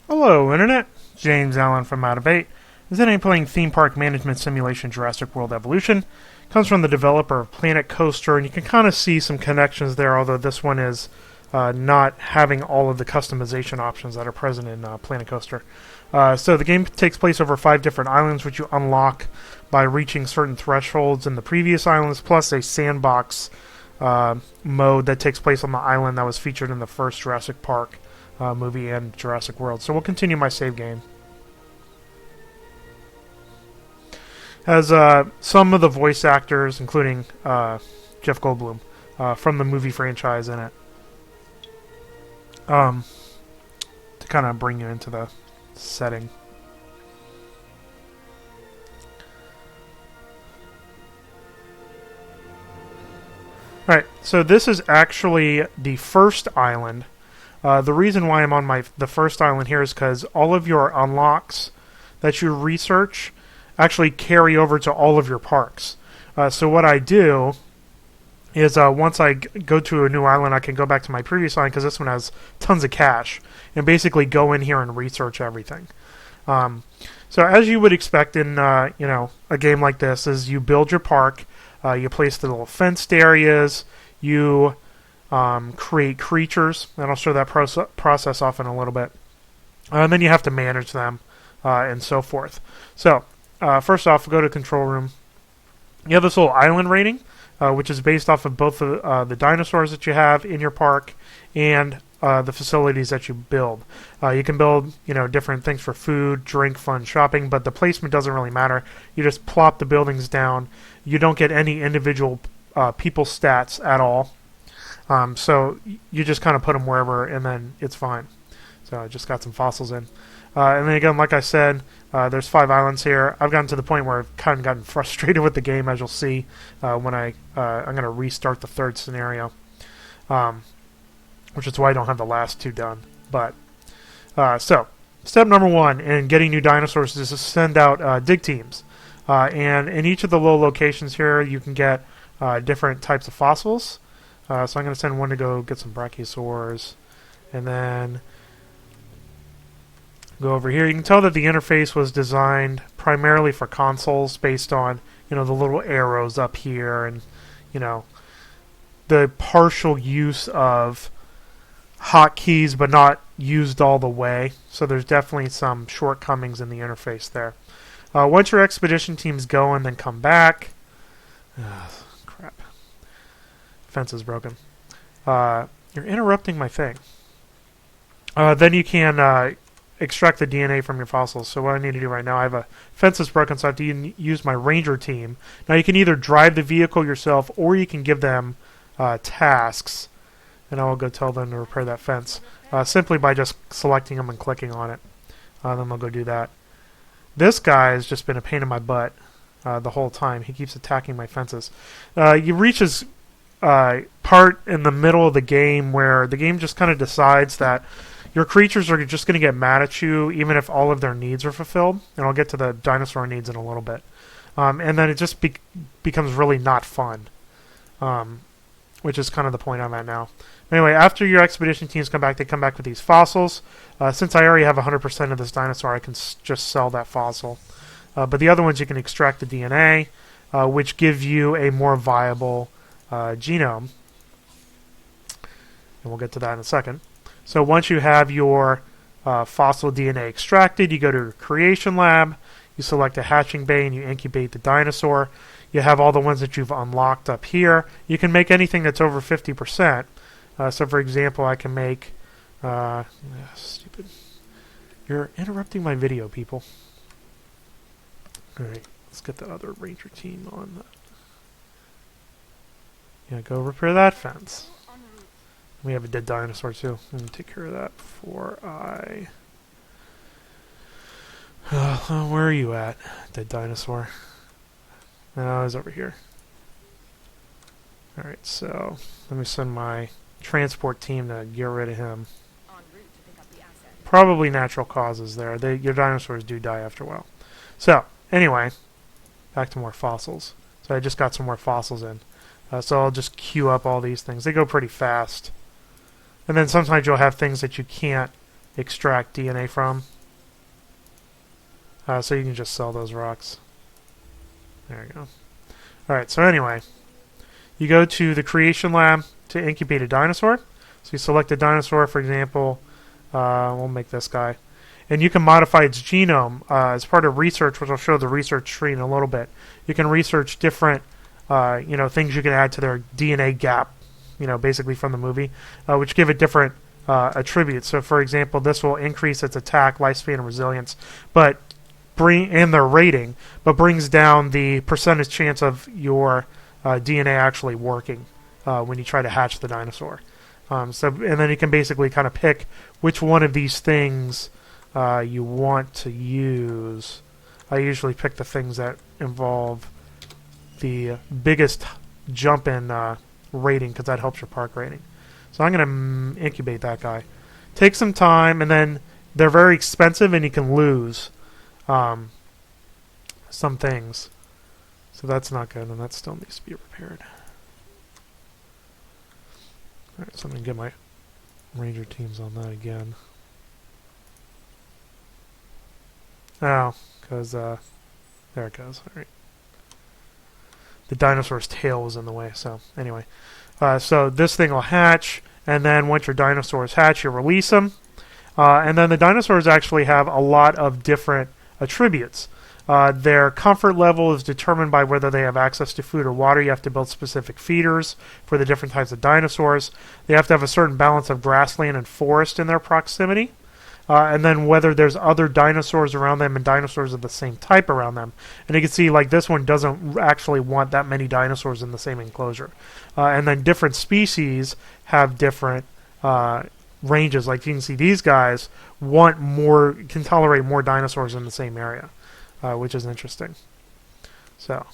Hello, Internet. James Allen from Incubate. Is today playing theme park management simulation Jurassic World Evolution. Comes from the developer of Planet Coaster, and you can kind of see some connections there, although this one is not having all of the customization options that are present in Planet Coaster. So the game takes place over 5 different islands, which you unlock by reaching certain thresholds in the previous islands, plus a sandbox mode that takes place on the island that was featured in the first Jurassic Park movie and Jurassic World. So we'll continue my save game. Has some of the voice actors, including Jeff Goldblum, from the movie franchise in it, to kind of bring you into the setting. Alright, so this is actually the first island. The reason why I'm on the first island here is because all of your unlocks that you research actually carry over to all of your parks. So what I do is once I go to a new island, I can go back to my previous island because this one has tons of cash, and basically go in here and research everything. So as you would expect in a game like this, is you build your park, you place the little fenced areas, you create creatures, and I'll show that process off in a little bit. And then you have to manage them and so forth. So first off, go to control room. You have this little island rating, which is based off of both the dinosaurs that you have in your park and the facilities that you build. You can build, different things for food, drink, fun, shopping, but the placement doesn't really matter. You just plop the buildings down. You don't get any individual people stats at all. So you just kind of put them wherever, and then it's fine. So I just got some fossils in. And then again, like I said, there's 5 islands here. I've gotten to the point where I've kind of gotten frustrated with the game, as you'll see when I'm going to restart the third scenario, which is why I don't have the last 2 done. But so step number 1 in getting new dinosaurs is to send out dig teams. And in each of the little locations here, you can get different types of fossils. So I'm going to send one to go get some brachiosaurs, and then go over here. You can tell that the interface was designed primarily for consoles, based on the little arrows up here, and the partial use of hotkeys, but not used all the way. So there's definitely some shortcomings in the interface there. Once your expedition teams go and then come back, crap. Fence is broken. You're interrupting my thing. Then you can extract the DNA from your fossils. So what I need to do right now, I have a fence that's broken, so I have to use my ranger team. Now you can either drive the vehicle yourself, or you can give them tasks, and I will go tell them to repair that fence simply by just selecting them and clicking on it. Then they'll go do that. This guy has just been a pain in my butt the whole time. He keeps attacking my fences. You reach his part in the middle of the game where the game just kind of decides that your creatures are just going to get mad at you even if all of their needs are fulfilled. And I'll get to the dinosaur needs in a little bit. And then it just becomes really not fun, which is kind of the point I'm at now. Anyway, after your expedition teams come back, they come back with these fossils. Since I already have 100% of this dinosaur, I can just sell that fossil. But the other ones, you can extract the DNA, which give you a more viable genome. And we'll get to that in a second. So once you have your fossil DNA extracted, you go to a creation lab, you select a hatching bay, and you incubate the dinosaur. You have all the ones that you've unlocked up here. You can make anything that's over 50%. So for example, I can make... stupid. You're interrupting my video, people. Alright, let's get the other ranger team on that. Yeah, go repair that fence. We have a dead dinosaur too. Let me take care of that before I... where are you at, dead dinosaur? No, he's over here. Alright, so let me send my transport team to get rid of him. Probably natural causes there. Your dinosaurs do die after a while. So, anyway, back to more fossils. So I just got some more fossils in. So I'll just queue up all these things. They go pretty fast. And then sometimes you'll have things that you can't extract DNA from. So you can just sell those rocks. There you go. Alright, so anyway, you go to the creation lab to incubate a dinosaur. So you select a dinosaur, for example, we'll make this guy. And you can modify its genome as part of research, which I'll show the research tree in a little bit. You can research different things you can add to their DNA gap, basically from the movie, which give it different attributes. So, for example, this will increase its attack, lifespan, and resilience, and their rating, but brings down the percentage chance of your DNA actually working when you try to hatch the dinosaur. And then you can basically kind of pick which one of these things you want to use. I usually pick the things that involve the biggest jump in rating, because that helps your park rating. So I'm going to incubate that guy. Take some time, and then they're very expensive, and you can lose some things. So that's not good, and that still needs to be repaired. Alright, so I'm going to get my ranger teams on that again. Oh, because there it goes. Alright. The dinosaur's tail was in the way, so anyway. So this thing will hatch, and then once your dinosaurs hatch, you release them. And then the dinosaurs actually have a lot of different attributes. Their comfort level is determined by whether they have access to food or water. You have to build specific feeders for the different types of dinosaurs. They have to have a certain balance of grassland and forest in their proximity. And then whether there's other dinosaurs around them and dinosaurs of the same type around them. And you can see, like, this one doesn't actually want that many dinosaurs in the same enclosure. And then different species have different ranges. Like you can see, these guys can tolerate more dinosaurs in the same area, which is interesting. So,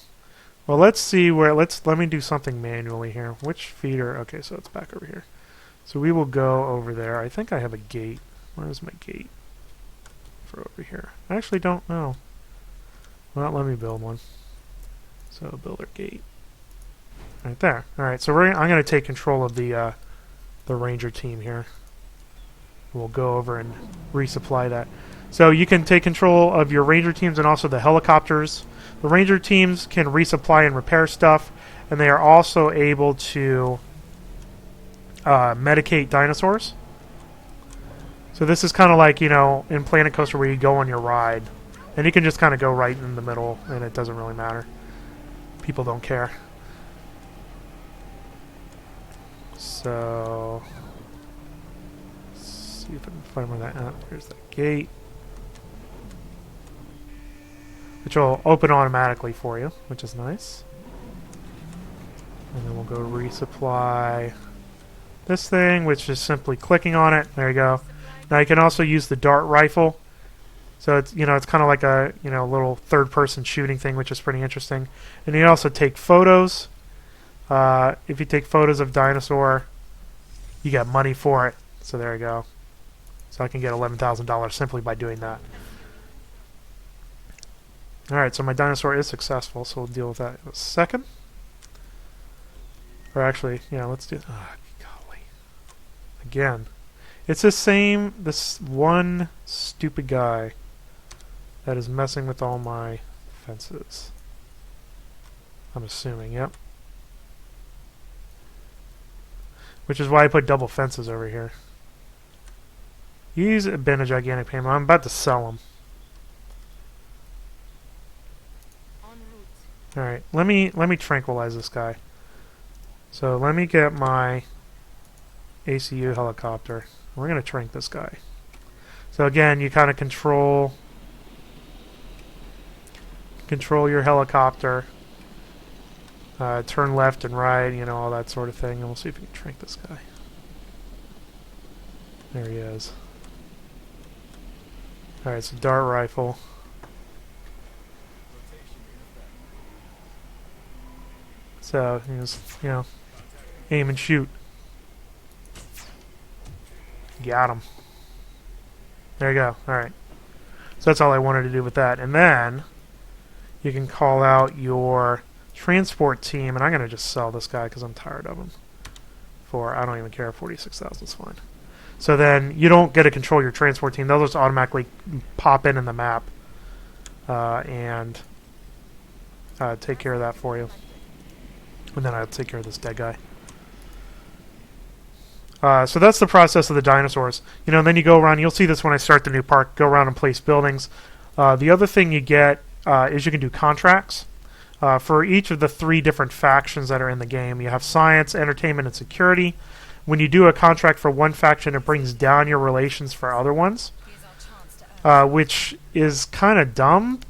well, let's see let me do something manually here. Which feeder? Okay, so it's back over here. So we will go over there. I think I have a gate. Where's my gate for over here? I actually don't know. Well, let me build one. So build our gate right there. All right, so I'm going to take control of the ranger team here. We'll go over and resupply that. So you can take control of your ranger teams and also the helicopters. The ranger teams can resupply and repair stuff, and they are also able to medicate dinosaurs. So this is kind of like, in Planet Coaster where you go on your ride. And you can just kind of go right in the middle, and it doesn't really matter. People don't care. So, let's see if I can find where that is. There's that gate. Which will open automatically for you, which is nice. And then we'll go resupply this thing, which is simply clicking on it. There you go. Now you can also use the dart rifle, so it's it's kind of like a little third-person shooting thing, which is pretty interesting. And you can also take photos. If you take photos of dinosaur, you get money for it. So there you go. So I can get $11,000 simply by doing that. All right, so my dinosaur is successful, so we'll deal with that in a second. Or actually, let's do. Golly, again. It's this one stupid guy that is messing with all my fences. I'm assuming, yep. Which is why I put double fences over here. He's been a gigantic pain. I'm about to sell him. Alright, let me tranquilize this guy. So let me get my ACU helicopter. We're going to trank this guy. So again, you kind of control your helicopter. Turn left and right, all that sort of thing. And we'll see if we can trank this guy. There he is. Alright, so dart rifle. So, aim and shoot. Got him. There you go. Alright. So that's all I wanted to do with that. And then you can call out your transport team, and I'm going to just sell this guy because I'm tired of him. I don't even care, 46,000 is fine. So then you don't get to control your transport team. They'll just automatically pop in the map and take care of that for you. And then I'll take care of this dead guy. So that's the process of the dinosaurs. You know, and then you go around. You'll see this when I start the new park. Go around and place buildings. The other thing you get is you can do contracts. For each of the 3 different factions that are in the game. You have science, entertainment, and security. When you do a contract for one faction, it brings down your relations for other ones, which is kind of dumb.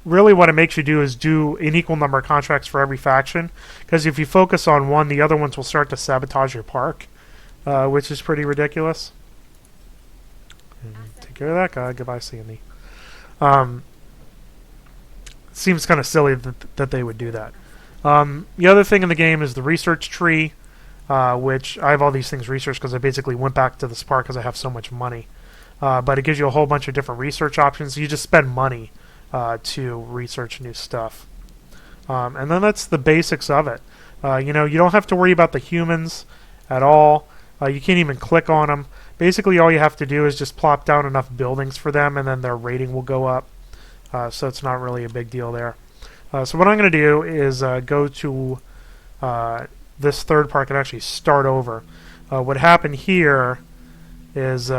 Really what it makes you do is do an equal number of contracts for every faction, because if you focus on one, the other ones will start to sabotage your park, which is pretty ridiculous. And take care of that guy. Goodbye, Sandy. Seems kind of silly that they would do that. The other thing in the game is the research tree, which I have all these things researched because I basically went back to this park because I have so much money. But it gives you a whole bunch of different research options. You just spend money to research new stuff. And then that's the basics of it. You know, you don't have to worry about the humans at all. You can't even click on them. Basically, all you have to do is just plop down enough buildings for them, and then their rating will go up. So it's not really a big deal there. So what I'm going to do is go to this third park and actually start over. What happened here is...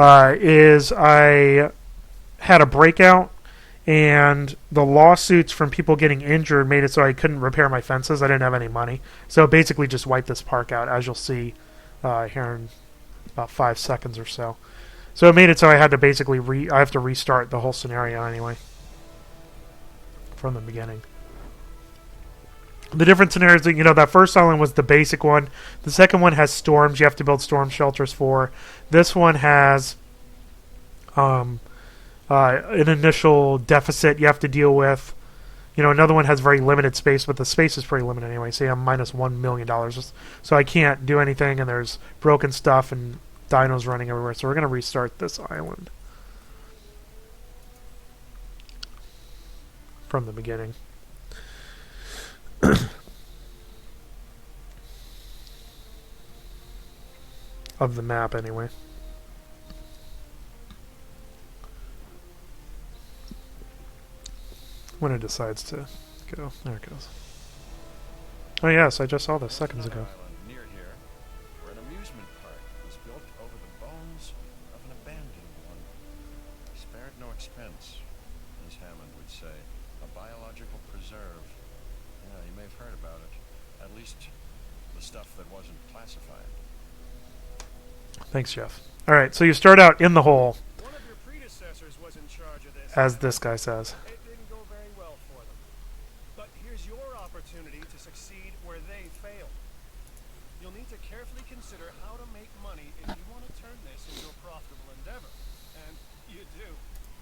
is I had a breakout, and the lawsuits from people getting injured made it so I couldn't repair my fences. I didn't have any money. So basically just wiped this park out, as you'll see here in about 5 seconds or so. So it made it so I had to basically I have to restart the whole scenario anyway from the beginning. The different scenarios, you know, that first island was the basic one. The second one has storms you have to build storm shelters for. This one has an initial deficit you have to deal with. You know, another one has very limited space, but the space is pretty limited anyway. Say I'm minus $1 million, so I can't do anything, and there's broken stuff and dinos running everywhere. So we're going to restart this island from the beginning. Of the map, anyway. When it decides to go. There it goes. Oh yes, I just saw this seconds ago. Near here, where an amusement park was built over the bones of an abandoned one. Spared no expense, as Hammond would say. A biological preserve. Yeah, you may have heard about it. At least the stuff that wasn't classified. Thanks, Jeff. Alright, so you start out in the hole. One of your predecessors was in charge of this. As this guy says. It didn't go very well for them. But here's your opportunity to succeed where they failed. You'll need to carefully consider how to make money if you want to turn this into a profitable endeavor. And you do.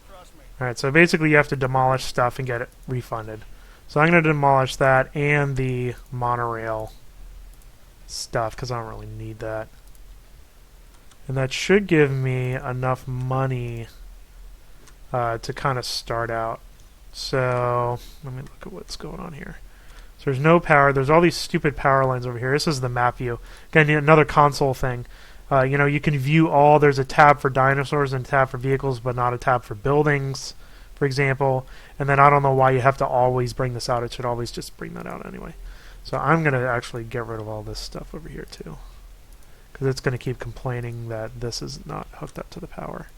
Trust me. Alright, so basically you have to demolish stuff and get it refunded. So I'm going to demolish that and the monorail stuff because I don't really need that. And that should give me enough money to kind of start out. So let me look at what's going on here. So there's no power. There's all these stupid power lines over here. This is the map view. Again, another console thing. You know, you can view all. There's a tab for dinosaurs and a tab for vehicles, but not a tab for buildings, for example. And then I don't know why you have to always bring this out. It should always just bring that out anyway. So I'm going to actually get rid of all this stuff over here too, because it's going to keep complaining that this is not hooked up to the power.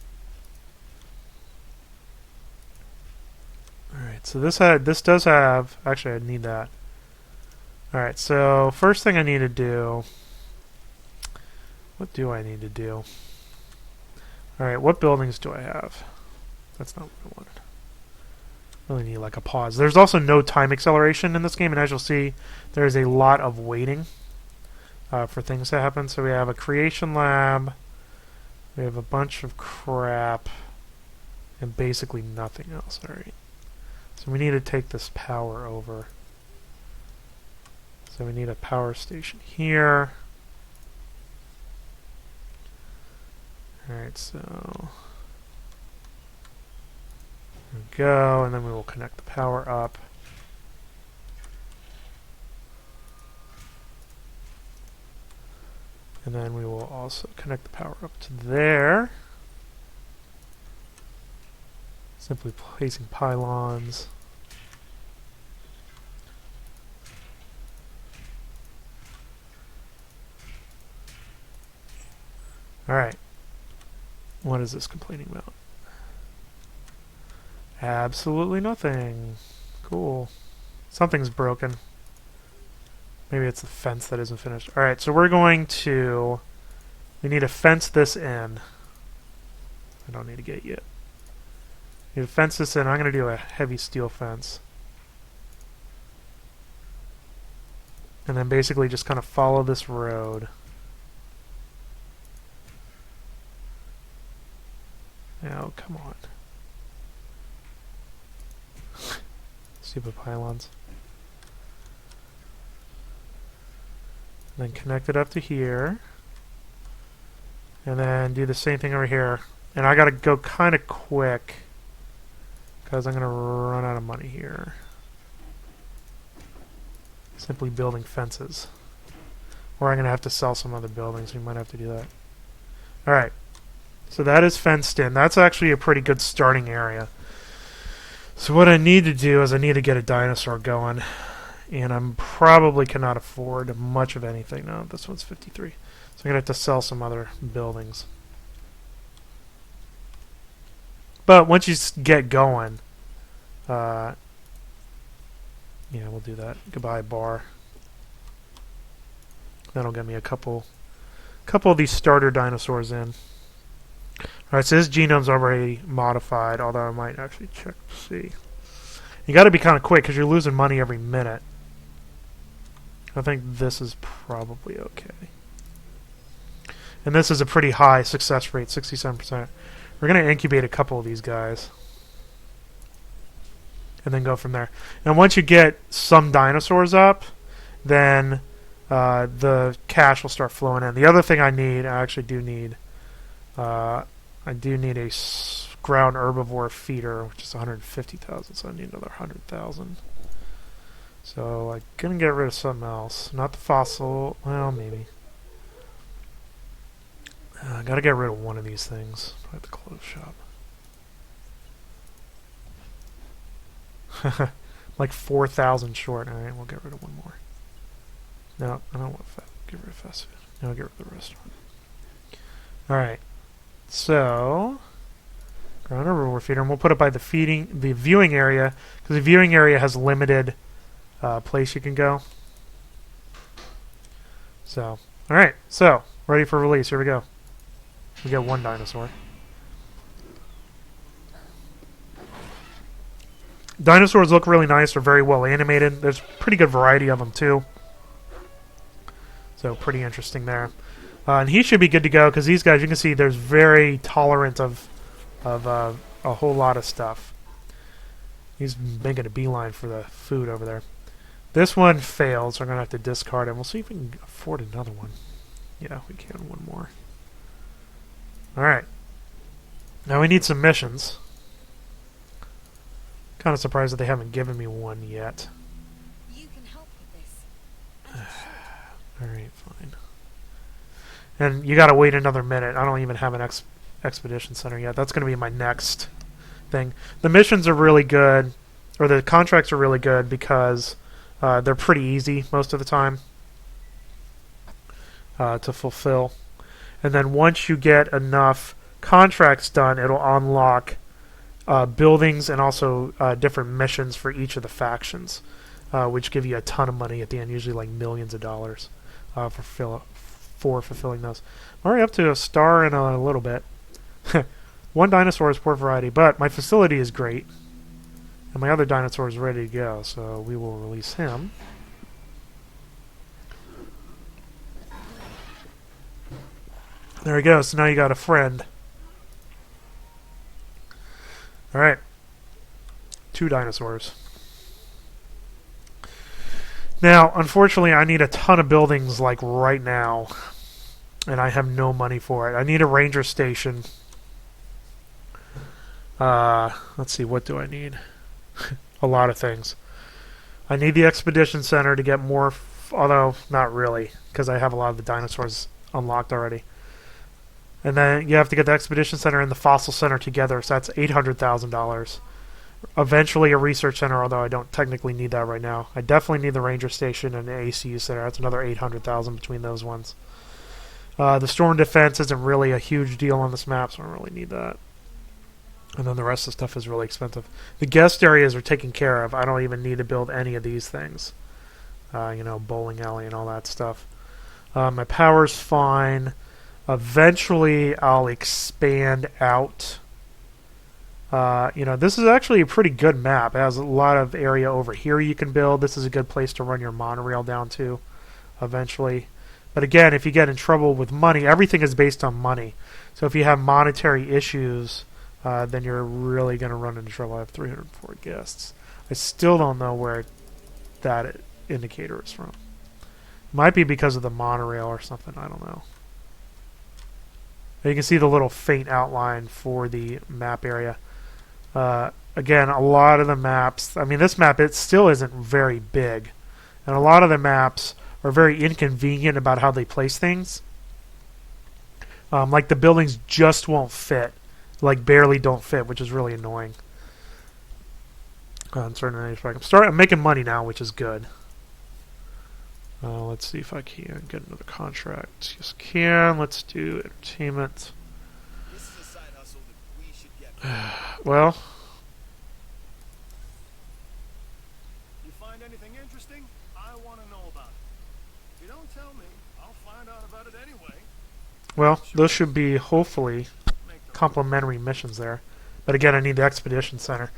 Alright, so this does have... Actually, I need that. Alright, so first thing I need to do... What do I need to do? Alright, what buildings do I have? That's not what I wanted. I really need like a pause. There's also no time acceleration in this game, and as you'll see, there's a lot of waiting for things to happen. So we have a creation lab, we have a bunch of crap, and basically nothing else. Alright. So we need to take this power over. So we need a power station here. Alright, so there we go, and then we will connect the power up. And then we will also connect the power up to there. Simply placing pylons. Alright. What is this complaining about? Absolutely nothing. Cool. Something's broken. Maybe it's the fence that isn't finished. Alright, so we're going to... We need to fence this in. I don't need a gate yet. Need to fence this in. I'm going to do a heavy steel fence. And then basically just kind of follow this road. Oh, come on. Stupid pylons. And then connect it up to here. And then do the same thing over here. And I gotta go kind of quick, because I'm gonna run out of money here. Simply building fences. Or I'm gonna have to sell some other buildings. We might have to do that. Alright. So that is fenced in. That's actually a pretty good starting area. So what I need to do is I need to get a dinosaur going. And I probably cannot afford much of anything. No, this one's 53. So I'm going to have to sell some other buildings. But once you get going, yeah, we'll do that. Goodbye, bar. That'll get me a couple of these starter dinosaurs in. Alright, so this genome's already modified, although I might actually check to see. You gotta be kind of quick, because you're losing money every minute. I think this is probably okay. And this is a pretty high success rate, 67%. We're going to incubate a couple of these guys. And then go from there. And once you get some dinosaurs up, then the cash will start flowing in. The other thing I actually do need, I do need a ground herbivore feeder, which is 150,000, so I need another 100,000. So I'm going to get rid of something else. Not the fossil. Well, maybe. I got to get rid of one of these things. Probably the clothes shop. Like 4,000 short. Alright, we'll get rid of one more. No, I don't want to get rid of fast food. No, I'll get rid of the restaurant. Alright. So, ground herbivore feeder. And we'll put it by the viewing area. Because the viewing area has limited place you can go. So, alright. So, ready for release. Here we go. We got one dinosaur. Dinosaurs look really nice. They're very well animated. There's a pretty good variety of them too. So pretty interesting there. And he should be good to go because these guys, you can see, there's very tolerant of a whole lot of stuff. He's making a beeline for the food over there. This one failed, so I'm going to have to discard it. We'll see if we can afford another one. Yeah, we can. One more. Alright. Now we need some missions. Kind of surprised that they haven't given me one yet. You can help with this. Alright, fine. And you gotta wait another minute. I don't even have an expedition center yet. That's gonna be my next thing. The missions are really good, or the contracts are really good because they're pretty easy most of the time to fulfill. And then once you get enough contracts done, it'll unlock buildings and also different missions for each of the factions, which give you a ton of money at the end, usually like millions of dollars for fulfilling those. I'm already up to a star in a little bit. One dinosaur is poor variety, but my facility is great. And my other dinosaur is ready to go, so we will release him. There we go, so now you got a friend. Alright. 2 dinosaurs. Now, unfortunately, I need a ton of buildings, like, right now. And I have no money for it. I need a ranger station. Let's see, what do I need? A lot of things. I need the expedition center to get more, although, not really, because I have a lot of the dinosaurs unlocked already. And then you have to get the Expedition Center and the Fossil Center together, so that's $800,000. Eventually a Research Center, although I don't technically need that right now. I definitely need the Ranger Station and the ACU Center. That's another $800,000 between those ones. The Storm Defense isn't really a huge deal on this map, so I don't really need that. And then the rest of the stuff is really expensive. The guest areas are taken care of. I don't even need to build any of these things. Bowling alley and all that stuff. My power's fine. Eventually, I'll expand out. This is actually a pretty good map. It has a lot of area over here you can build. This is a good place to run your monorail down to eventually. But again, if you get in trouble with money, everything is based on money. So if you have monetary issues, then you're really going to run into trouble. I have 304 guests. I still don't know where that indicator is from. Might be because of the monorail or something. I don't know. You can see the little faint outline for the map area. Again, a lot of the maps... I mean, this map, it still isn't very big. And a lot of the maps are very inconvenient about how they place things. Like the buildings just won't fit. Like barely don't fit, which is really annoying. I'm making money now, which is good. Let's see if I can get another contract. Yes, can. Let's do entertainment. This is a side hustle that we should get. Well, You find anything interesting? I want to know about it. If you don't tell me, I'll find out about it anyway. well, those should be hopefully Make the complementary missions there. But again, I need the Expedition Center.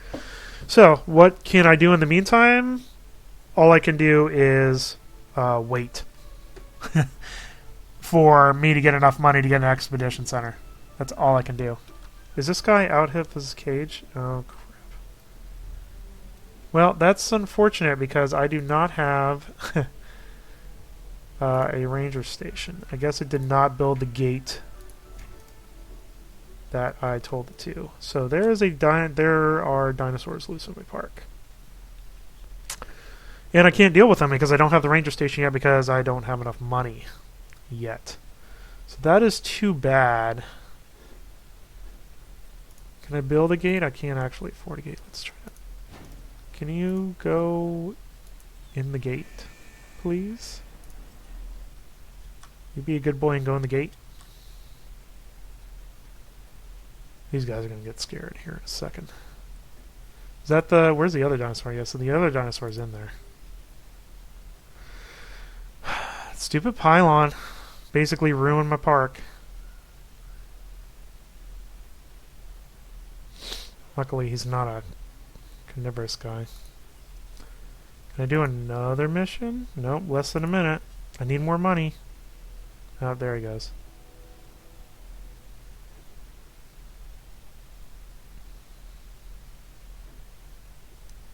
So, what can I do in the meantime? All I can do is wait for me to get enough money to get an Expedition Center. That's all I can do. Is this guy out of his cage? Oh, crap. Well, that's unfortunate because I do not have a ranger station. I guess it did not build the gate that I told it to. So there are dinosaurs loose in my park. And I can't deal with them because I don't have the ranger station yet because I don't have enough money yet. So that is too bad. Can I build a gate? I can't actually afford a gate. Let's try it. Can you go in the gate, please? You be a good boy and go in the gate. These guys are going to get scared here in a second. Is that the... Where's the other dinosaur? Yeah, so the other dinosaur's in there. Stupid pylon. Basically ruined my park. Luckily, he's not a carnivorous guy. Can I do another mission? Nope, less than a minute. I need more money. Oh, there he goes.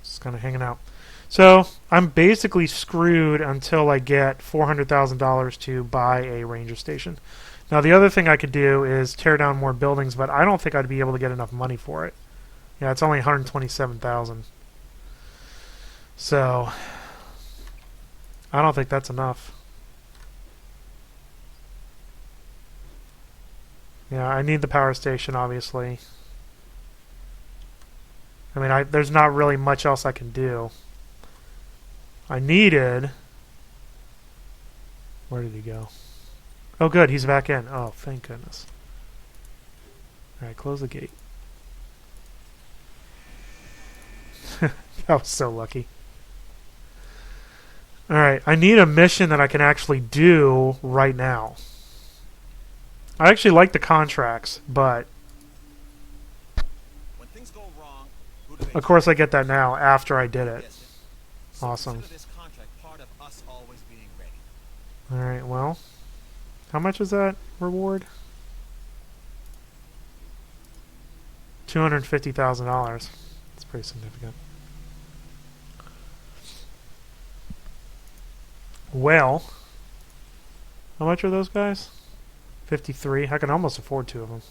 Just kind of hanging out. So, I'm basically screwed until I get $400,000 to buy a ranger station. Now, the other thing I could do is tear down more buildings, but I don't think I'd be able to get enough money for it. Yeah, it's only $127,000. So, I don't think that's enough. Yeah, I need the power station, obviously. I mean, there's not really much else I can do. I needed... Where did he go? Oh, good, he's back in. Oh, thank goodness. Alright, close the gate. That was so lucky. Alright, I need a mission that I can actually do right now. I actually like the contracts, but... When things go wrong, who do they Of course I get that now, after I did it. Yes, so Awesome. consider this contract part of us always being ready. Alright, well... How much is that reward? $250,000. That's pretty significant. Well... How much are those guys? 53. I can almost afford 2 of them.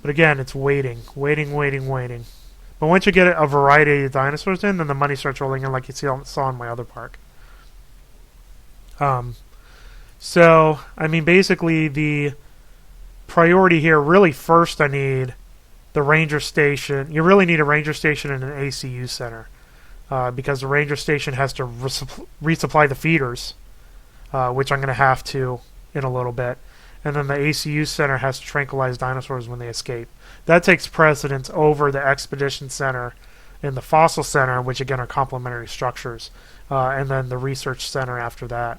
But again, it's waiting. Waiting. But once you get a variety of dinosaurs in, then the money starts rolling in like you saw in my other park. So, I mean, basically the priority here, really first I need the ranger station. You really need a ranger station and an ACU center. Because the ranger station has to resupply the feeders, which I'm going to have to in a little bit. And then the ACU center has to tranquilize dinosaurs when they escape. That takes precedence over the expedition center and the fossil center, which again are complementary structures. And then the research center after that.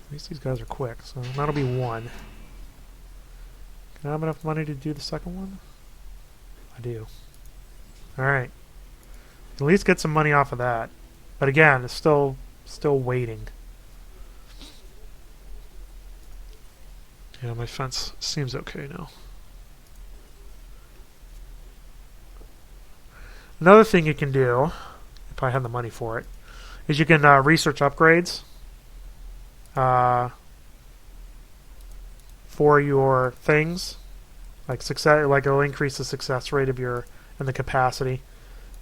At least these guys are quick, so that'll be one. Can I have enough money to do the second one? I do. Alright. At least get some money off of that. But again, it's still waiting. Yeah, my fence seems okay now. Another thing you can do, if I had the money for it, is you can research upgrades for your things. Like success, like it'll increase the success rate of your and the capacity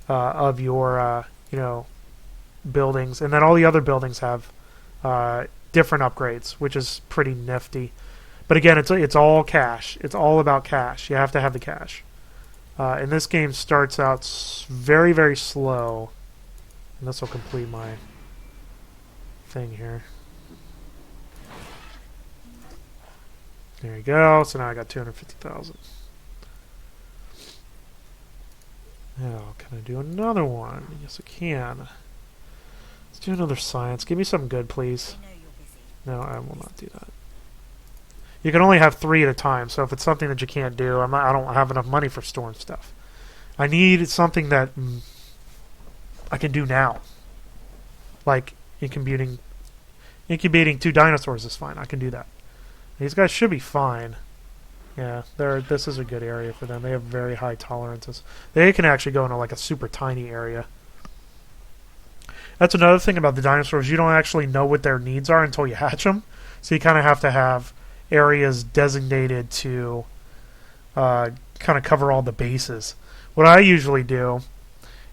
of your buildings, and then all the other buildings have different upgrades, which is pretty nifty. But again, it's all cash. It's all about cash. You have to have the cash. And this game starts out very, very slow. And this will complete my thing here. There you go. So now I got 250,000. Now, can I do another one? Yes, I can. Let's do another science. Give me something good, please. I know you're busy. No, I will not do that. You can only have 3 at a time, so if it's something that you can't do, I don't have enough money for storing stuff. I need something that I can do now. Like incubating 2 dinosaurs is fine. I can do that. These guys should be fine. Yeah, this is a good area for them. They have very high tolerances. They can actually go into like a super tiny area. That's another thing about the dinosaurs. You don't actually know what their needs are until you hatch them. So you kind of have to have areas designated to kind of cover all the bases. What I usually do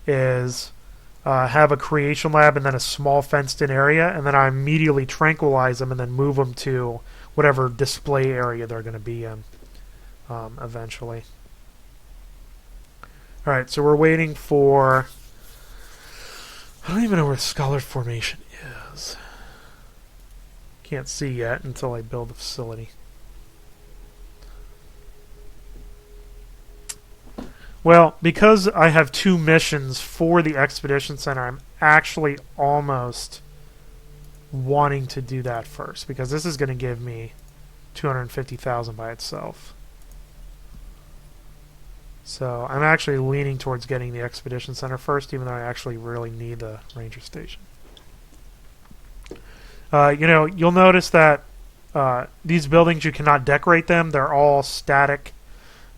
is have a creation lab and then a small fenced-in area, and then I immediately tranquilize them and then move them to whatever display area they're going to be in eventually. Alright, so we're waiting for... I don't even know where Scholar Formation is. Can't see yet until I build the facility. Well, because I have 2 missions for the Expedition Center, I'm actually almost wanting to do that first, because this is going to give me 250,000 by itself. So I'm actually leaning towards getting the Expedition Center first, even though I actually really need the Ranger Station. You'll notice that these buildings, you cannot decorate them. They're all static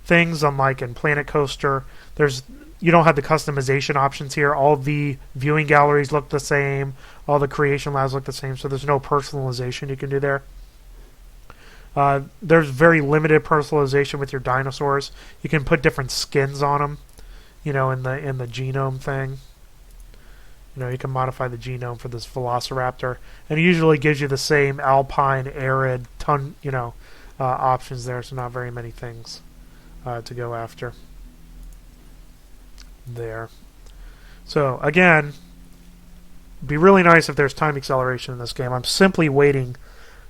things, unlike in Planet Coaster. You don't have the customization options here. All the viewing galleries look the same. All the creation labs look the same, so there's no personalization you can do there. There's very limited personalization with your dinosaurs. You can put different skins on them, in the genome thing. You can modify the genome for this Velociraptor, and it usually gives you the same alpine, arid, options there. So not very many things to go after there. So again, it'd be really nice if there's time acceleration in this game. I'm simply waiting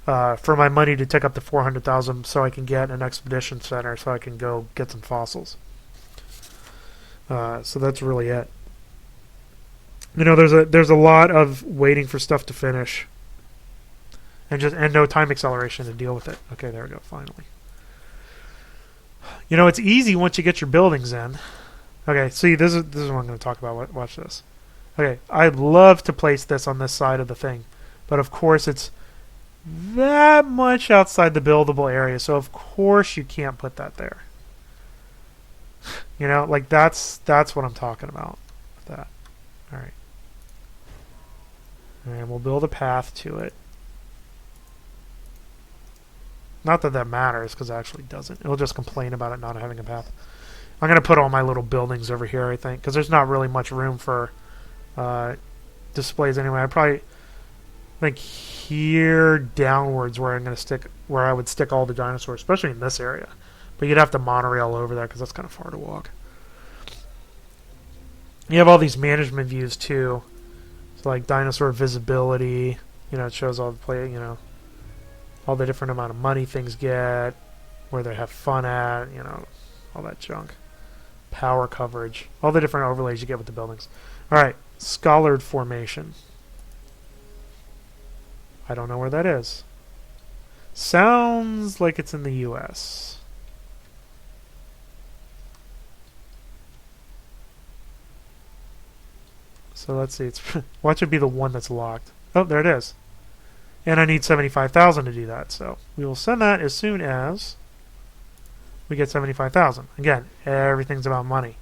for my money to tick up to 400,000 so I can get an expedition center so I can go get some fossils. So that's really it. There's a lot of waiting for stuff to finish, and no time acceleration to deal with it. Okay, there we go. Finally. It's easy once you get your buildings in. Okay, see, this is what I'm going to talk about. Watch this. Okay, I'd love to place this on this side of the thing, but of course it's that much outside the buildable area, so of course you can't put that there. That's what I'm talking about with that. All right. And we'll build a path to it. Not that that matters, because it actually doesn't. It'll just complain about it not having a path. I'm going to put all my little buildings over here, I think, because there's not really much room for displays anyway. think here downwards where I'm going to stick, where I would stick all the dinosaurs, especially in this area. But you'd have to monorail over that because that's kind of far to walk. You have all these management views too. So like dinosaur visibility, you know, it shows all the play, you know, all the different amount of money things get, where they have fun at, you know, all that junk. Power coverage, all the different overlays you get with the buildings. All right, Scholard Formation. I don't know where that is. Sounds like it's in the U.S. So let's see. It's watch it be the one that's locked. Oh, there it is. And I need 75,000 to do that. So we will send that as soon as we get 75,000. Again, everything's about money.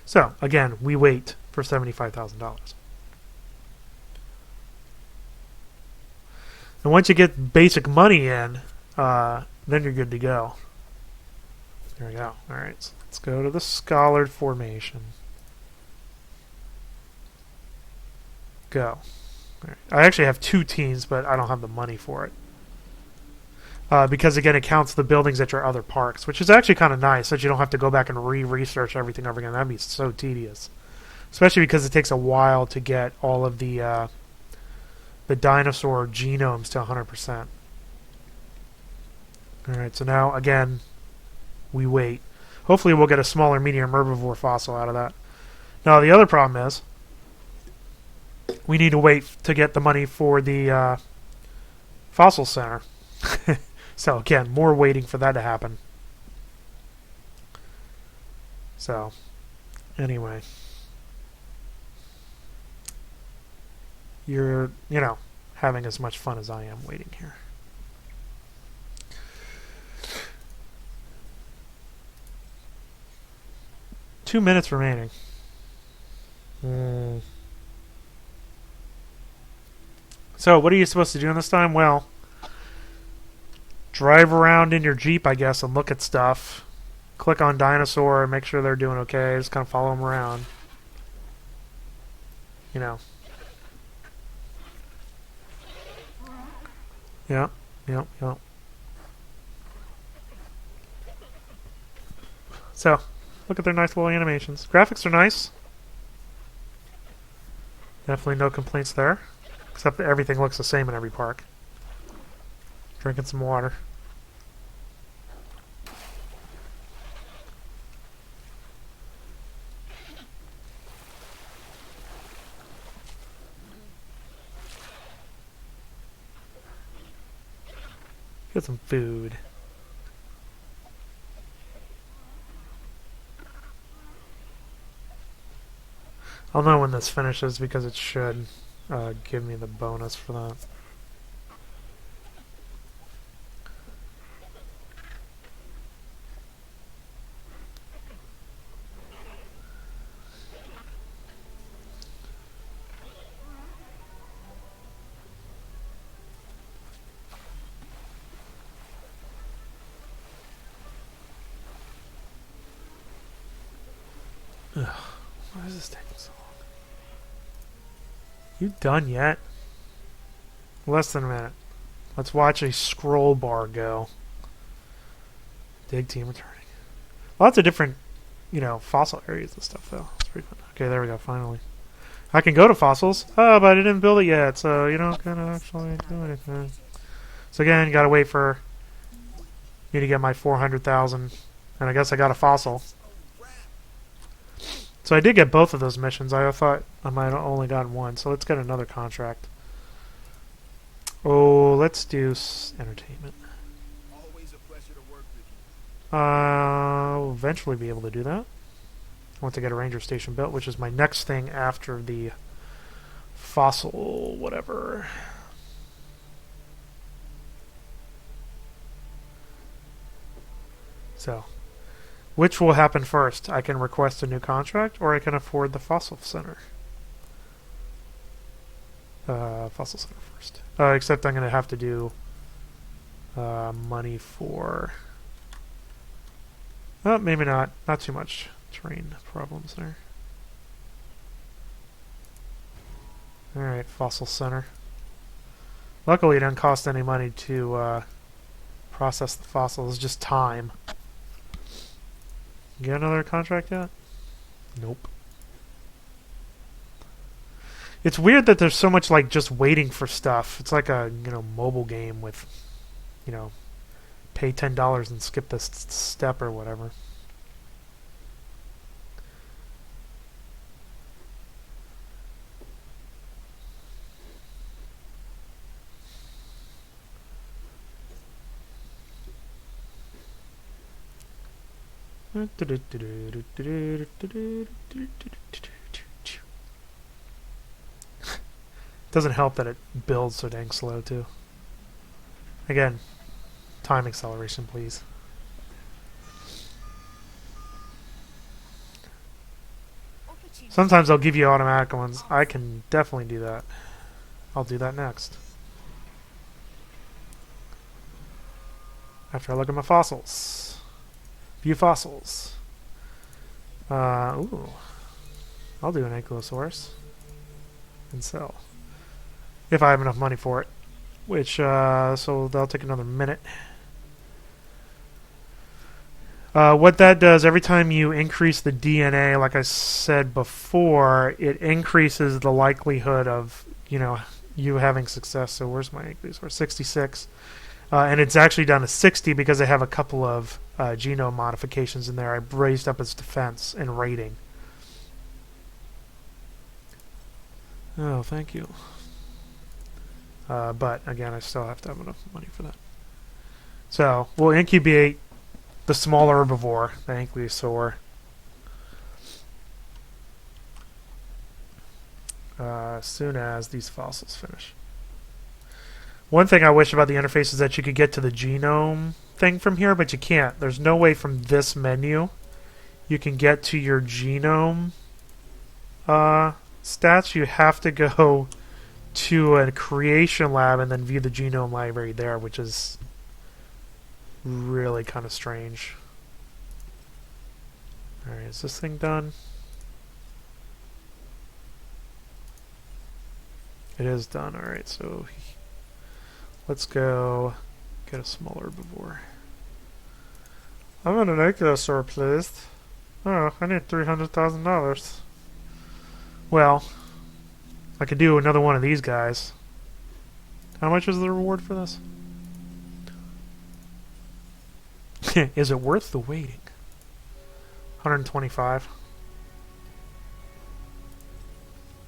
So again, we wait for $75,000. And once you get basic money in, then you're good to go. There we go. All right, so let's go to the Scholard Formation. Go. All right. I actually have 2 teams, but I don't have the money for it. Because again, it counts the buildings at your other parks, which is actually kind of nice, so that you don't have to go back and re-research everything over again. That'd be so tedious. Especially because it takes a while to get all of the dinosaur genomes to 100%. Alright, so now, again, we wait. Hopefully we'll get a smaller medium herbivore fossil out of that. Now, the other problem is, we need to wait to get the money for the fossil center. So, again, more waiting for that to happen. So, anyway. You're, you know, having as much fun as I am waiting here. Two minutes remaining. So, what are you supposed to do in this time? Well, drive around in your Jeep, I guess, and look at stuff. Click on Dinosaur and make sure they're doing okay. Just kind of follow them around. You know. Yep. So, look at their nice little animations. Graphics are nice. Definitely no complaints there. Except that everything looks the same in every park. Drinking some water. Get some food. I'll know when this finishes because it should give me the bonus for that. Ugh, why is this taking so long? You done yet? Less than a minute. Let's watch a scroll bar go. Dig team returning. Lots of different, you know, fossil areas and stuff, though. It's pretty fun. Okay, there we go, finally. I can go to fossils. Oh, but I didn't build it yet, so you don't gonna actually do anything. So again, you gotta wait for me to get my 400,000. And I guess I got a fossil. So I did get both of those missions. I thought I might have only gotten one. So let's get another contract. Oh, let's do entertainment. Always a pleasure to work with you. I'll eventually be able to do that. Once I get a ranger station built, which is my next thing after the fossil whatever. So, which will happen first? I can request a new contract, or I can afford the fossil center. Fossil center first. Except I'm going to have to do money for... maybe not. Not too much terrain problems there. Alright, fossil center. Luckily, it didn't cost any money to process the fossils, just time. Get another contract yet? Nope. It's weird that there's so much like just waiting for stuff. It's like a mobile game with, pay $10 and skip this step or whatever. Doesn't help that it builds so dang slow too. Again, time acceleration, please. Sometimes they'll give you automatic ones. I can definitely do that. I'll do that next. After I look at my fossils. View fossils. Ooh. I'll do an ankylosaurus. And sell. If I have enough money for it. Which, so that'll take another minute. What that does, every time you increase the DNA, like I said before, it increases the likelihood of, you having success. So where's my ankylosaurus? 66. And it's actually down to 60 because they have a couple of genome modifications in there. I raised up its defense and rating. Oh, thank you. But, again, I still have to have enough money for that. So, we'll incubate the smaller herbivore, the Ankylosaur. As soon as these fossils finish. One thing I wish about the interface is that you could get to the genome thing from here, but you can't. There's no way from this menu you can get to your genome stats. You have to go to a creation lab and then view the genome library there, which is really kind of strange. Alright, is this thing done? It is done. Alright, so let's go get a smaller herbivore. I'm on an ankylosaur, please. Oh, I need $300,000. Well, I could do another one of these guys. How much is the reward for this? Is it worth the waiting? 125.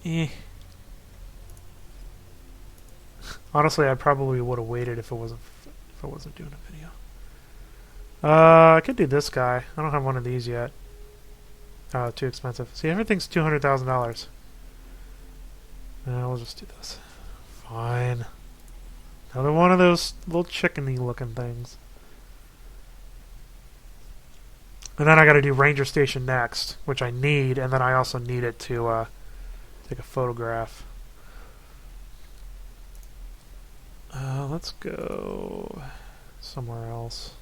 Eh. Honestly, I probably would have waited if it wasn't doing a video. I could do this guy. I don't have one of these yet. Oh, too expensive. See, everything's $200,000. We'll just do this. Fine. Another one of those little chickeny looking things. And then I gotta do Ranger Station next, which I need, and then I also need it to take a photograph. Let's go somewhere else.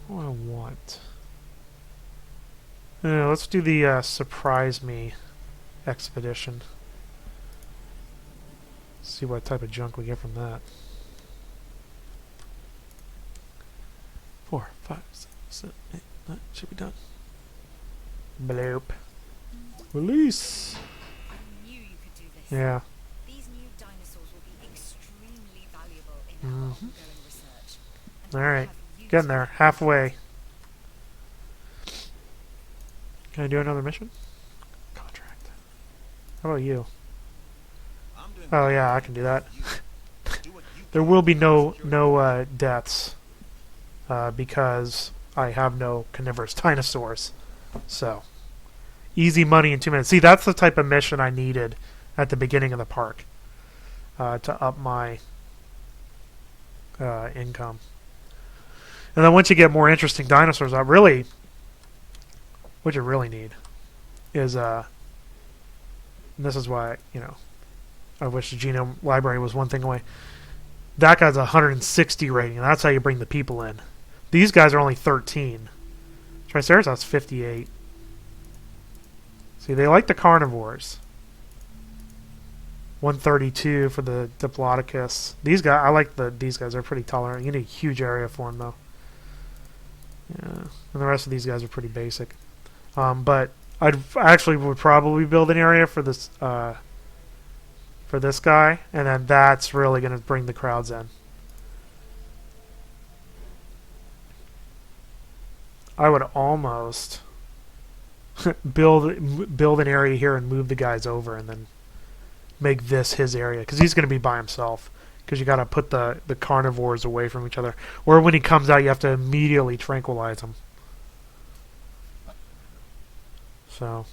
What do I want? Let's do the Surprise Me expedition. See what type of junk we get from that. 4, 5, 6, 7, 8, 9. Should be done. Bloop. Release! I knew you could do this. Yeah. These new dinosaurs will be extremely valuable in our ongoing research. And Alright. have used Getting there. Halfway. Can I do another mission? Contract. How about you? Oh yeah, I can do that. There will be no deaths because I have no carnivorous dinosaurs. So easy money in 2 minutes. See, that's the type of mission I needed at the beginning of the park to up my income. And then once you get more interesting dinosaurs, what you really need is and this is why I wish the genome library was one thing away. That guy's 160 rating, and that's how you bring the people in. These guys are only 13. Triceratops 58. See, they like the carnivores. 132 for the Diplodocus. These guys, I like these guys. They're pretty tolerant. You need a huge area for them, though. Yeah, and the rest of these guys are pretty basic. But I actually would probably build an area for this guy, and then that's really going to bring the crowds in. I would almost build an area here and move the guys over, and then make this his area, because he's going to be by himself, because you got to put the carnivores away from each other, or when he comes out you have to immediately tranquilize him. So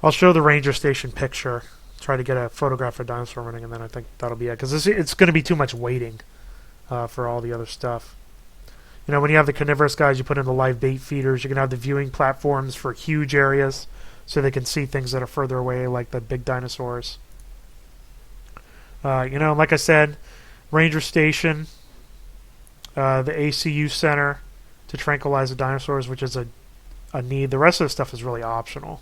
I'll show the ranger station picture, try to get a photograph of Dinosaur running, and then I think that'll be it, because it's going to be too much waiting for all the other stuff. You know, when you have the carnivorous guys, you put in the live bait feeders. You can have the viewing platforms for huge areas, so they can see things that are further away, like the big dinosaurs. You know, like I said, ranger station, the ACU center to tranquilize the dinosaurs, which is a need. The rest of the stuff is really optional.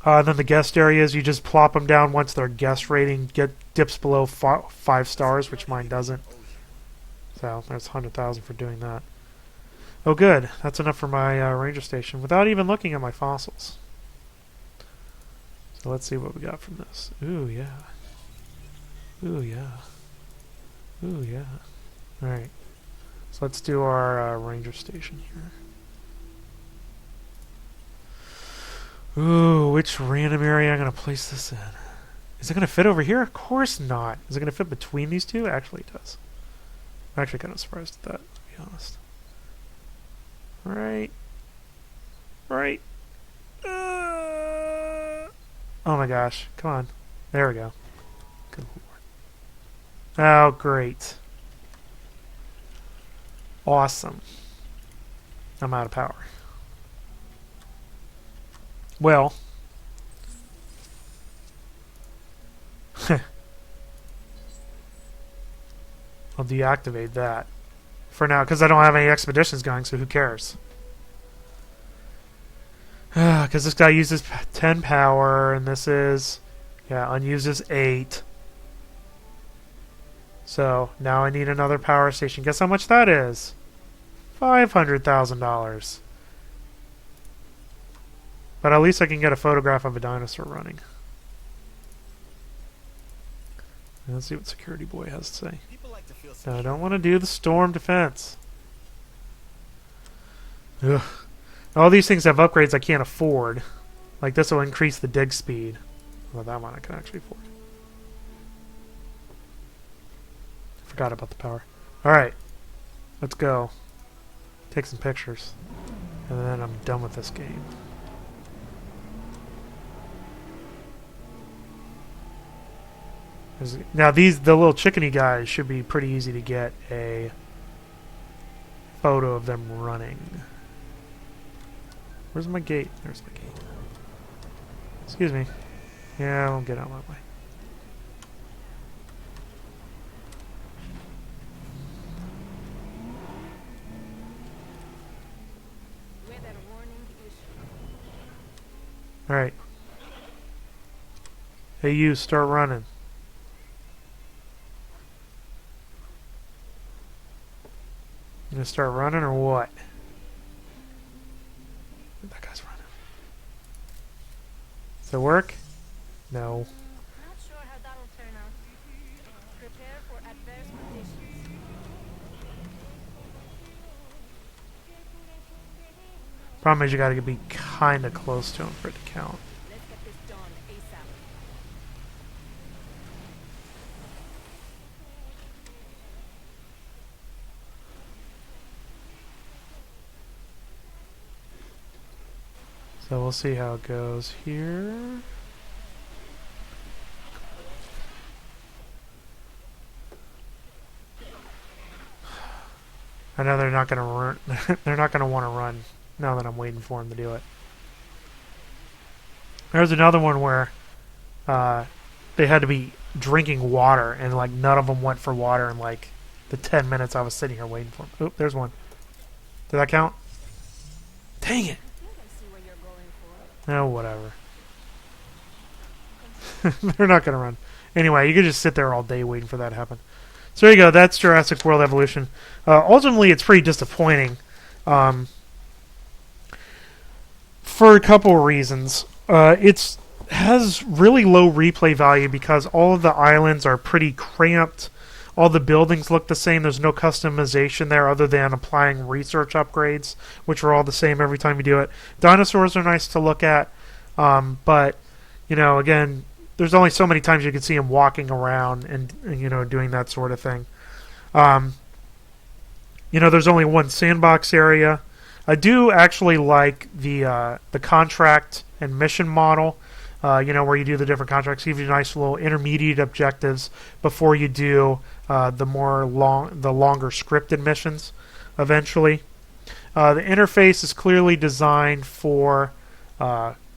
Then the guest areas, you just plop them down once their guest rating dips below 5 stars, which mine doesn't. So there's 100,000 for doing that. Oh good, that's enough for my ranger station without even looking at my fossils. So let's see what we got from this. Ooh yeah. Ooh yeah. Ooh yeah. Alright. So let's do our ranger station here. Ooh, which random area I'm going to place this in? Is it going to fit over here? Of course not. Is it going to fit between these two? Actually it does. I'm actually kind of surprised at that, to be honest. Right. Oh my gosh. Come on. There we go. Good lord. Oh, great. Awesome. I'm out of power. Well. I'll deactivate that for now, because I don't have any expeditions going, so who cares? Because this guy uses 10 power, and this is, yeah, unused is 8. So now I need another power station. Guess how much that is? $500,000. But at least I can get a photograph of a dinosaur running. Let's see what Security Boy has to say. No, I don't want to do the storm defense. Ugh. All these things have upgrades I can't afford. Like this will increase the dig speed. Well, that one I can actually afford. Forgot about the power. Alright. Let's go. Take some pictures. And then I'm done with this game. Now the little chickeny guys should be pretty easy to get a photo of them running. Where's my gate? There's my gate. Excuse me. Yeah, I won't get out of my way. Alright. Hey you, start running. You gonna start running or what? That guy's running. Does it work? No. Not sure how that'll turn out. Prepare for adverse conditions. Problem is you gotta be kinda close to him for it to count. Let's get this done ASAP. So we'll see how it goes here. I know they're not gonna run. They're not gonna want to run now that I'm waiting for them to do it. There's another one where they had to be drinking water, and like none of them went for water in like the 10 minutes I was sitting here waiting for them. Oop, there's one. Did that count? Dang it. I think I see what you're going for. Oh, whatever. They're not going to run. Anyway, you could just sit there all day waiting for that to happen. So there you go. That's Jurassic World Evolution. Ultimately, it's pretty disappointing for a couple of reasons. It has really low replay value because all of the islands are pretty cramped. All the buildings look the same. There's no customization there other than applying research upgrades, which are all the same every time you do it. Dinosaurs are nice to look at, but, again, there's only so many times you can see them walking around and doing that sort of thing. There's only one sandbox area. I do actually like the contract and mission model, where you do the different contracts, give you nice little intermediate objectives before you do the longer scripted missions eventually. The interface is clearly designed for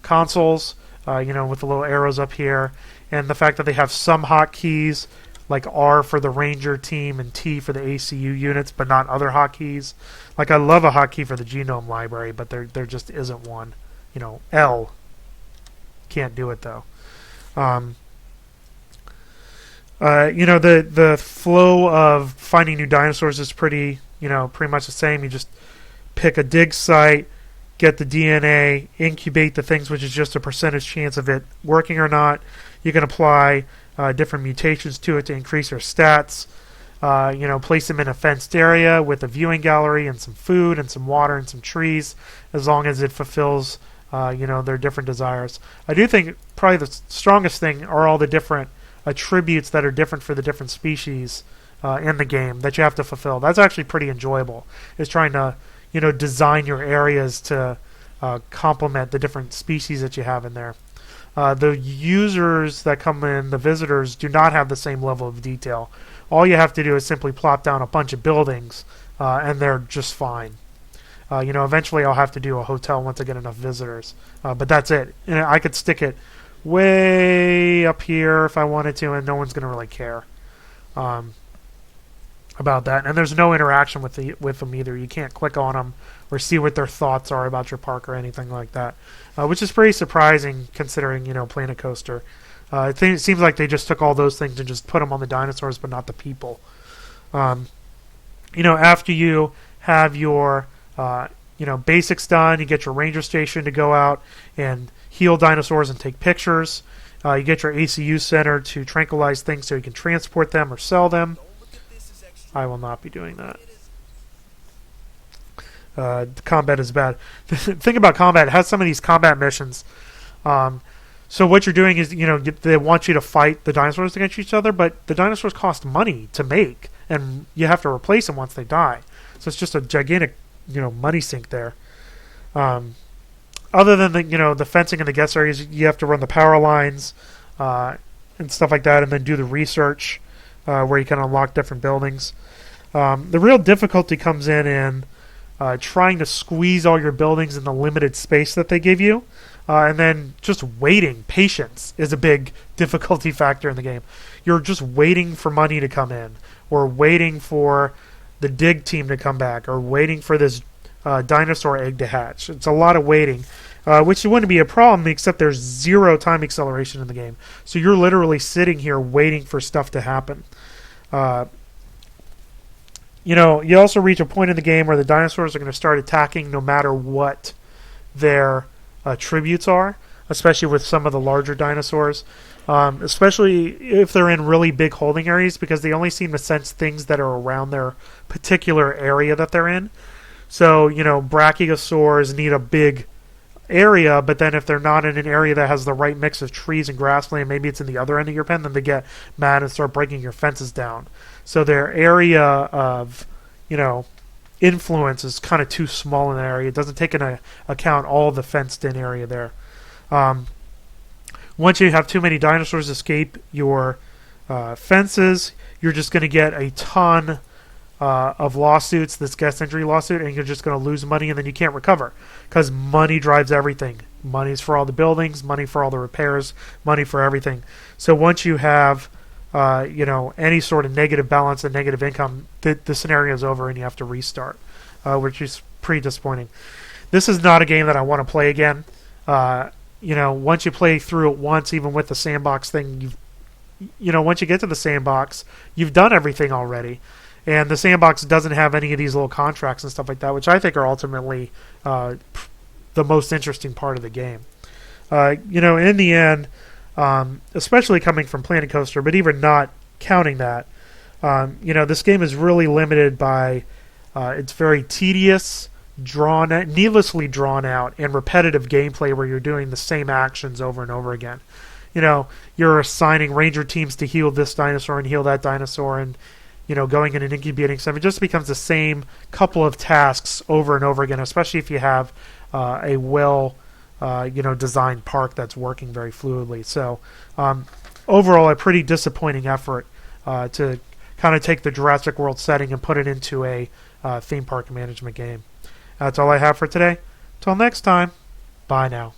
consoles, with the little arrows up here, and the fact that they have some hotkeys, like R for the Ranger team and T for the ACU units, but not other hotkeys. Like, I love a hotkey for the genome library, but there just isn't one. L. Can't do it, though. The flow of finding new dinosaurs is pretty much the same. You just pick a dig site, get the DNA, incubate the things, which is just a percentage chance of it working or not. You can apply different mutations to it to increase your stats. Place them in a fenced area with a viewing gallery and some food and some water and some trees, as long as it fulfills their different desires. I do think probably the strongest thing are all the different attributes that are different for the different species in the game that you have to fulfill. That's actually pretty enjoyable, is trying to design your areas to complement the different species that you have in there. The users that come in, the visitors, do not have the same level of detail. All you have to do is simply plop down a bunch of buildings, and they're just fine. Eventually I'll have to do a hotel once I get enough visitors. But that's it. And I could stick it way up here if I wanted to, and no one's going to really care about that. And there's no interaction with them either. You can't click on them or see what their thoughts are about your park or anything like that, which is pretty surprising considering, playing a coaster. It seems like they just took all those things and just put them on the dinosaurs, but not the people. After you have your basics done, you get your ranger station to go out and heal dinosaurs and take pictures. You get your ACU center to tranquilize things so you can transport them or sell them. I will not be doing that. The combat is bad. The thing about combat, it has some of these combat missions. So what you're doing is, they want you to fight the dinosaurs against each other, but the dinosaurs cost money to make, and you have to replace them once they die. So it's just a gigantic, money sink there. Other than the fencing and the guest areas, you have to run the power lines and stuff like that, and then do the research where you can unlock different buildings. The real difficulty comes in trying to squeeze all your buildings in the limited space that they give you, and then just waiting. Patience is a big difficulty factor in the game. You're just waiting for money to come in, or waiting for the dig team to come back, or waiting for this dinosaur egg to hatch. It's a lot of waiting, which wouldn't be a problem except there's zero time acceleration in the game. So you're literally sitting here waiting for stuff to happen. You also reach a point in the game where the dinosaurs are going to start attacking no matter what their attributes are, especially with some of the larger dinosaurs, especially if they're in really big holding areas, because they only seem to sense things that are around their particular area that they're in. So, brachiosaurs need a big area, but then if they're not in an area that has the right mix of trees and grassland, maybe it's in the other end of your pen, then they get mad and start breaking your fences down. So their area of, influence is kind of too small in that area. It doesn't take into account all the fenced-in area there. Once you have too many dinosaurs escape your fences, you're just going to get a ton of lawsuits, this guest entry lawsuit, and you're just going to lose money, and then you can't recover because money drives everything. Money's for all the buildings, money for all the repairs, money for everything. So once you have any sort of negative balance and negative income, the scenario is over and you have to restart, which is pretty disappointing. this is not a game that I want to play again. Once you play through it once, even with the sandbox thing, once you get to the sandbox, you've done everything already. And the sandbox doesn't have any of these little contracts and stuff like that, which I think are ultimately the most interesting part of the game. In the end, especially coming from Planet Coaster, but even not counting that, this game is really limited by its very tedious, needlessly drawn out, and repetitive gameplay where you're doing the same actions over and over again. You're assigning ranger teams to heal this dinosaur and heal that dinosaur, and going in and incubating stuff. It just becomes the same couple of tasks over and over again, especially if you have a designed park that's working very fluidly. So overall, a pretty disappointing effort to kind of take the Jurassic World setting and put it into a theme park management game. That's all I have for today. Till next time, bye now.